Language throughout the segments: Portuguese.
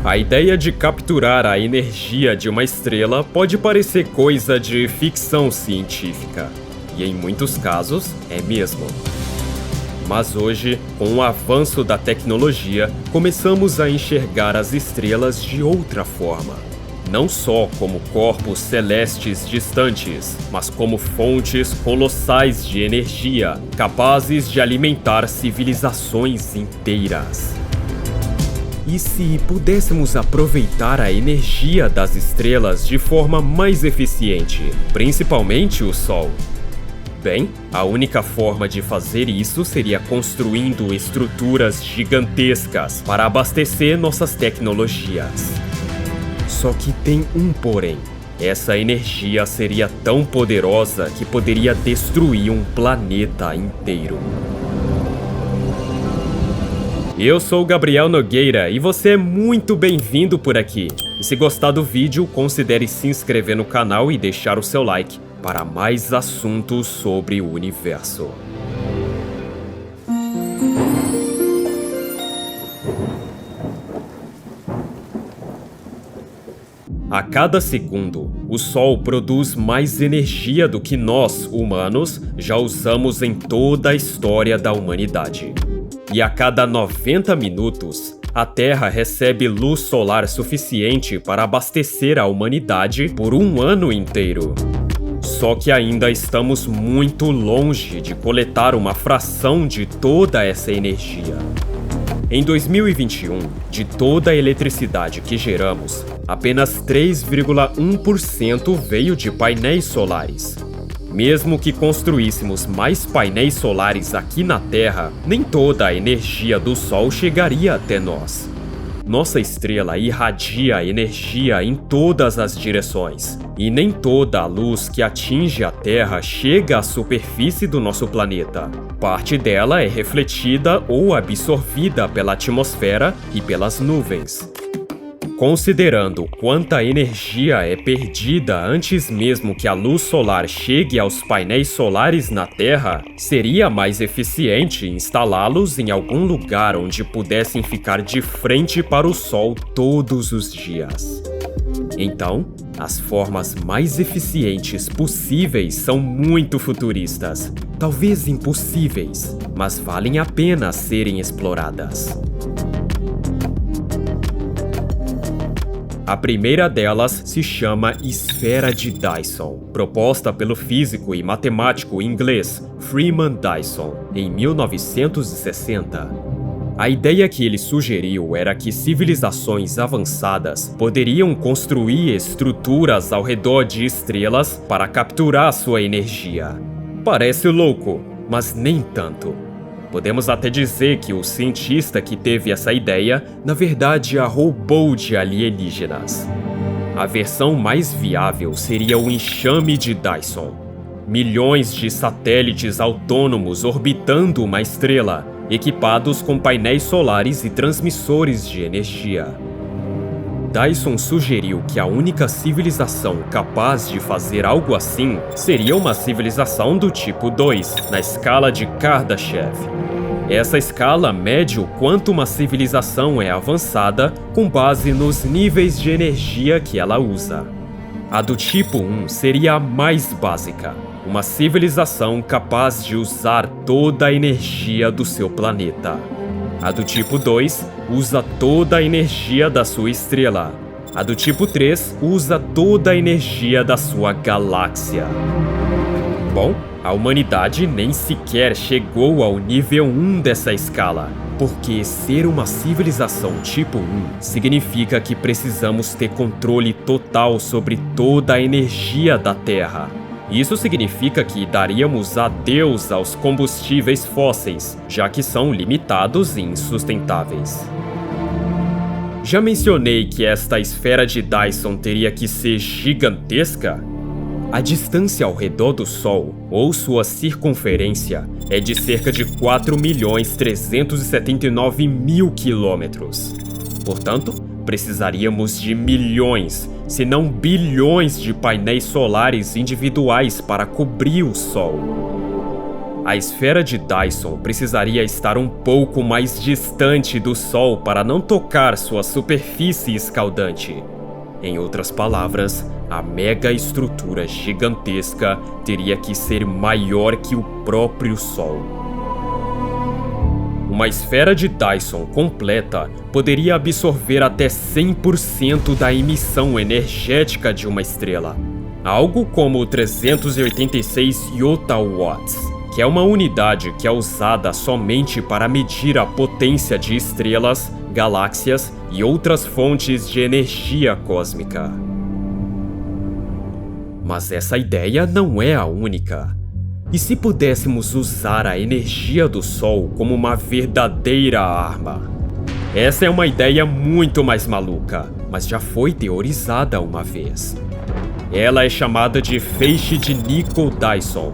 A ideia de capturar a energia de uma estrela pode parecer coisa de ficção científica, e em muitos casos é mesmo. Mas hoje, com o avanço da tecnologia, começamos a enxergar as estrelas de outra forma. Não só como corpos celestes distantes, mas como fontes colossais de energia, capazes de alimentar civilizações inteiras. E se pudéssemos aproveitar a energia das estrelas de forma mais eficiente, principalmente o Sol? Bem, a única forma de fazer isso seria construindo estruturas gigantescas para abastecer nossas tecnologias. Só que tem um porém. Essa energia seria tão poderosa que poderia destruir um planeta inteiro. Eu sou o Gabriel Nogueira e você é muito bem-vindo por aqui. E se gostar do vídeo, considere se inscrever no canal e deixar o seu like para mais assuntos sobre o universo. A cada segundo, o Sol produz mais energia do que nós, humanos, já usamos em toda a história da humanidade. E a cada 90 minutos, a Terra recebe luz solar suficiente para abastecer a humanidade por um ano inteiro. Só que ainda estamos muito longe de coletar uma fração de toda essa energia. Em 2021, de toda a eletricidade que geramos, apenas 3,1% veio de painéis solares. Mesmo que construíssemos mais painéis solares aqui na Terra, nem toda a energia do Sol chegaria até nós. Nossa estrela irradia energia em todas as direções, e nem toda a luz que atinge a Terra chega à superfície do nosso planeta. Parte dela é refletida ou absorvida pela atmosfera e pelas nuvens. Considerando quanta energia é perdida antes mesmo que a luz solar chegue aos painéis solares na Terra, seria mais eficiente instalá-los em algum lugar onde pudessem ficar de frente para o Sol todos os dias. Então, as formas mais eficientes possíveis são muito futuristas, talvez impossíveis, mas valem a pena serem exploradas. A primeira delas se chama Esfera de Dyson, proposta pelo físico e matemático inglês Freeman Dyson, em 1960. A ideia que ele sugeriu era que civilizações avançadas poderiam construir estruturas ao redor de estrelas para capturar sua energia. Parece louco, mas nem tanto. Podemos até dizer que o cientista que teve essa ideia, na verdade, a roubou de alienígenas. A versão mais viável seria o enxame de Dyson. Milhões de satélites autônomos orbitando uma estrela, equipados com painéis solares e transmissores de energia. Dyson sugeriu que a única civilização capaz de fazer algo assim seria uma civilização do tipo 2, na escala de Kardashev. Essa escala mede o quanto uma civilização é avançada com base nos níveis de energia que ela usa. A do tipo 1 seria a mais básica, uma civilização capaz de usar toda a energia do seu planeta. A do tipo 2 usa toda a energia da sua estrela. A do tipo 3 usa toda a energia da sua galáxia. Bom, a humanidade nem sequer chegou ao nível 1 dessa escala, porque ser uma civilização tipo 1 significa que precisamos ter controle total sobre toda a energia da Terra. Isso significa que daríamos adeus aos combustíveis fósseis, já que são limitados e insustentáveis. Já mencionei que esta esfera de Dyson teria que ser gigantesca? A distância ao redor do Sol, ou sua circunferência, é de cerca de 4.379.000 quilômetros. Portanto, precisaríamos de milhões, se não bilhões de painéis solares individuais para cobrir o Sol. A esfera de Dyson precisaria estar um pouco mais distante do Sol para não tocar sua superfície escaldante. Em outras palavras, a mega estrutura gigantesca teria que ser maior que o próprio Sol. Uma esfera de Dyson completa poderia absorver até 100% da emissão energética de uma estrela, algo como 386 yotta-watts, que é uma unidade que é usada somente para medir a potência de estrelas, galáxias e outras fontes de energia cósmica. Mas essa ideia não é a única. E se pudéssemos usar a energia do Sol como uma verdadeira arma? Essa é uma ideia muito mais maluca, mas já foi teorizada uma vez. Ela é chamada de feixe de Nickel-Dyson.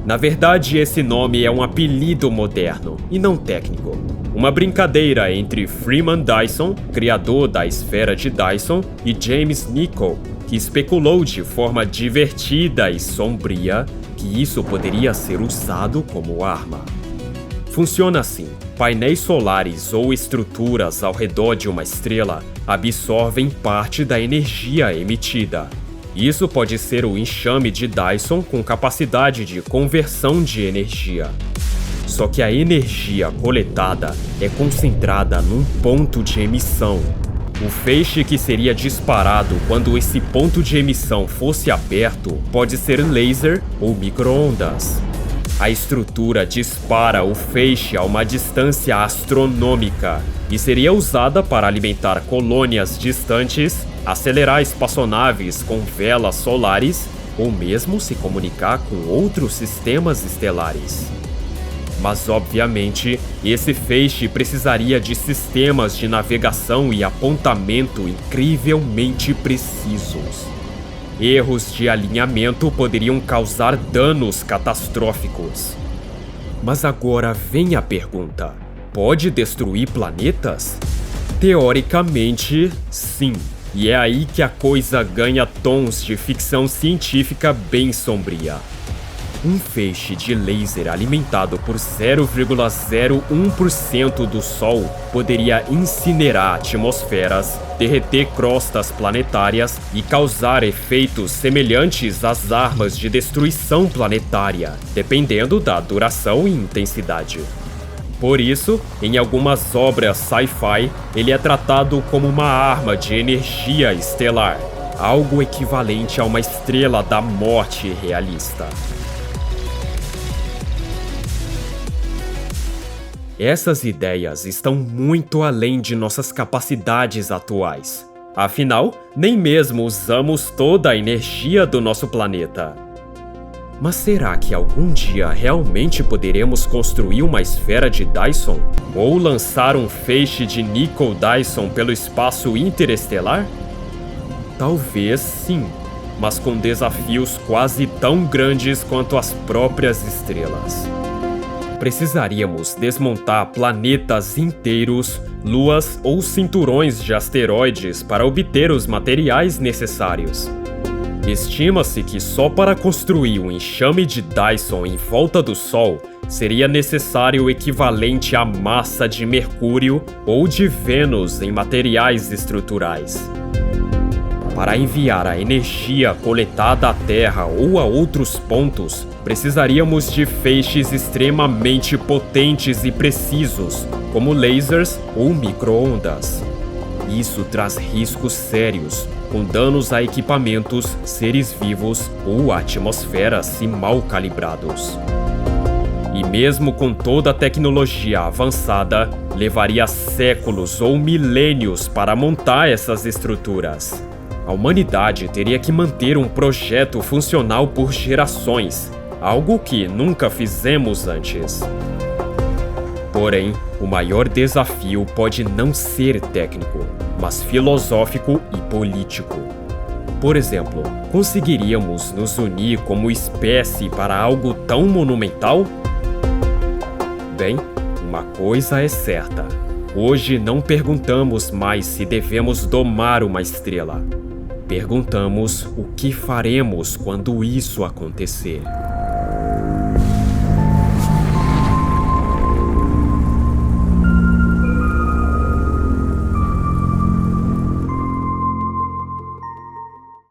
Na verdade, esse nome é um apelido moderno e não técnico. Uma brincadeira entre Freeman Dyson, criador da esfera de Dyson, e James Nickel, que especulou de forma divertida e sombria que isso poderia ser usado como arma. Funciona assim: painéis solares ou estruturas ao redor de uma estrela absorvem parte da energia emitida. Isso pode ser o enxame de Dyson com capacidade de conversão de energia. Só que a energia coletada é concentrada num ponto de emissão. O feixe que seria disparado quando esse ponto de emissão fosse aberto pode ser laser ou micro-ondas. A estrutura dispara o feixe a uma distância astronômica e seria usada para alimentar colônias distantes, acelerar espaçonaves com velas solares ou mesmo se comunicar com outros sistemas estelares. Mas, obviamente, esse feixe precisaria de sistemas de navegação e apontamento incrivelmente precisos. Erros de alinhamento poderiam causar danos catastróficos. Mas agora vem a pergunta: pode destruir planetas? Teoricamente, sim. E é aí que a coisa ganha tons de ficção científica bem sombria. Um feixe de laser alimentado por 0,01% do Sol poderia incinerar atmosferas, derreter crostas planetárias e causar efeitos semelhantes às armas de destruição planetária, dependendo da duração e intensidade. Por isso, em algumas obras sci-fi, ele é tratado como uma arma de energia estelar, algo equivalente a uma estrela da morte realista. Essas ideias estão muito além de nossas capacidades atuais. Afinal, nem mesmo usamos toda a energia do nosso planeta. Mas será que algum dia realmente poderemos construir uma esfera de Dyson? Ou lançar um feixe de Nickel-Dyson pelo espaço interestelar? Talvez sim, mas com desafios quase tão grandes quanto as próprias estrelas. Precisaríamos desmontar planetas inteiros, luas ou cinturões de asteroides para obter os materiais necessários. Estima-se que só para construir um enxame de Dyson em volta do Sol seria necessário o equivalente à massa de Mercúrio ou de Vênus em materiais estruturais. Para enviar a energia coletada à Terra ou a outros pontos, precisaríamos de feixes extremamente potentes e precisos, como lasers ou micro-ondas. Isso traz riscos sérios, com danos a equipamentos, seres vivos ou atmosfera se mal calibrados. E mesmo com toda a tecnologia avançada, levaria séculos ou milênios para montar essas estruturas. A humanidade teria que manter um projeto funcional por gerações, algo que nunca fizemos antes. Porém, o maior desafio pode não ser técnico, mas filosófico e político. Por exemplo, conseguiríamos nos unir como espécie para algo tão monumental? Bem, uma coisa é certa. Hoje não perguntamos mais se devemos domar uma estrela. Perguntamos o que faremos quando isso acontecer.